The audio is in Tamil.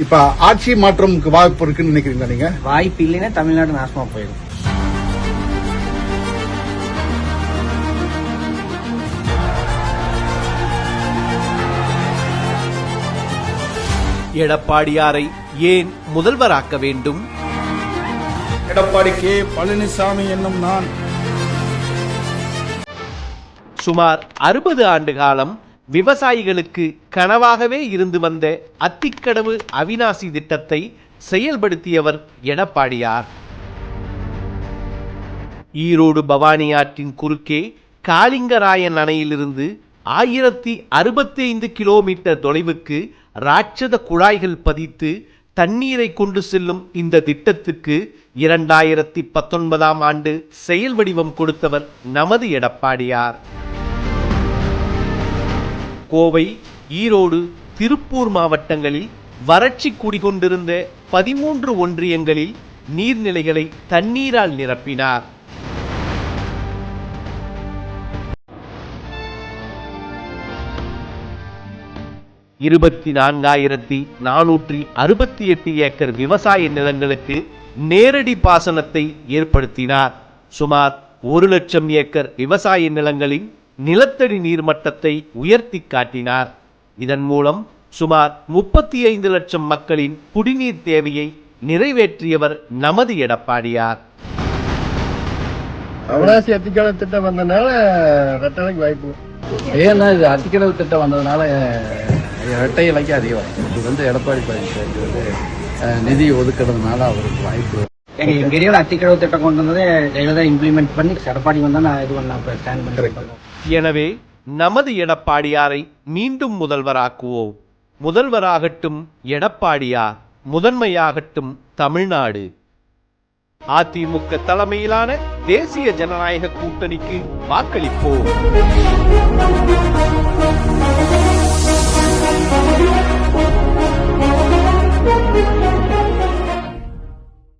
இப்ப ஆட்சி மாற்றம்க்கு வாய்ப்பு இருக்குன்னு நினைக்கிறீங்களா நீங்க? வாய்ப்பு இல்லைன்னா தமிழ்நாடு நாசமா போயிடும். எடப்பாடியாரை ஏன் முதல்வராக்க வேண்டும்? எடப்பாடி கே பழனிசாமி என்னும் நான் சுமார் 60 ஆண்டு காலம் விவசாயிகளுக்கு கனவாகவே இருந்து வந்த அத்திக்கடவு அவிநாசி திட்டத்தை செயல்படுத்தியவர் எடப்பாடியார். ஈரோடு பவானி ஆற்றின் குறுக்கே காளிங்கராயன் அணையிலிருந்து 1065 கிலோமீட்டர் தொலைவுக்கு ராட்சத குழாய்கள் பதித்து தண்ணீரை கொண்டு செல்லும் இந்த திட்டத்துக்கு 2019ஆம் ஆண்டு செயல் வடிவம் கொடுத்தவர் நமது எடப்பாடியார். கோவை, ஈரோடு, திருப்பூர் மாவட்டங்களில் வறட்சி குடிகொண்டிருந்த 13 ஒன்றியங்களில் நீர்நிலைகளை தண்ணீரால் நிரப்பினார். இருபத்தி 4468 ஏக்கர் விவசாய நிலங்களுக்கு நேரடி பாசனத்தை ஏற்படுத்தினார். சுமார் 1 லட்சம் ஏக்கர் விவசாய நிலங்களின் நிலத்தடி நீர்மட்டத்தை உயர்த்தி காட்டினார். இதன் மூலம் சுமார் 35 லட்சம் மக்களின் குடிநீர் தேவையை நிறைவேற்றியவர் நமது எடப்பாடியார். அவிநாசி அத்திக்கடவு திட்டம் வந்ததுனால ரெட்டலைக்கு வாய்ப்பு. ஏன்னா இது அத்திக்கடவு திட்டம் வந்ததுனால இரட்டை இலைக்கு அதிகம். இது எடப்பாடி பழனிசாமி நிதி ஒதுக்கிறதுனால அவருக்கு வாய்ப்பு. எங்க அத்திக்கடவு திட்டம் கொண்டு வந்ததே ஜெயலலிதா இம்ப்ளிமெண்ட் பண்ணி எடப்பாடி வந்தா நான் இது பண்ண. எனவே நமது எடப்பாடியாரை மீண்டும் முதல்வராக்குவோம். முதல்வராகட்டும் எடப்பாடியார், முதன்மையாகட்டும் தமிழ்நாடு. அதிமுக தலைமையிலான தேசிய ஜனநாயக கூட்டணிக்கு வாக்களிப்போம்.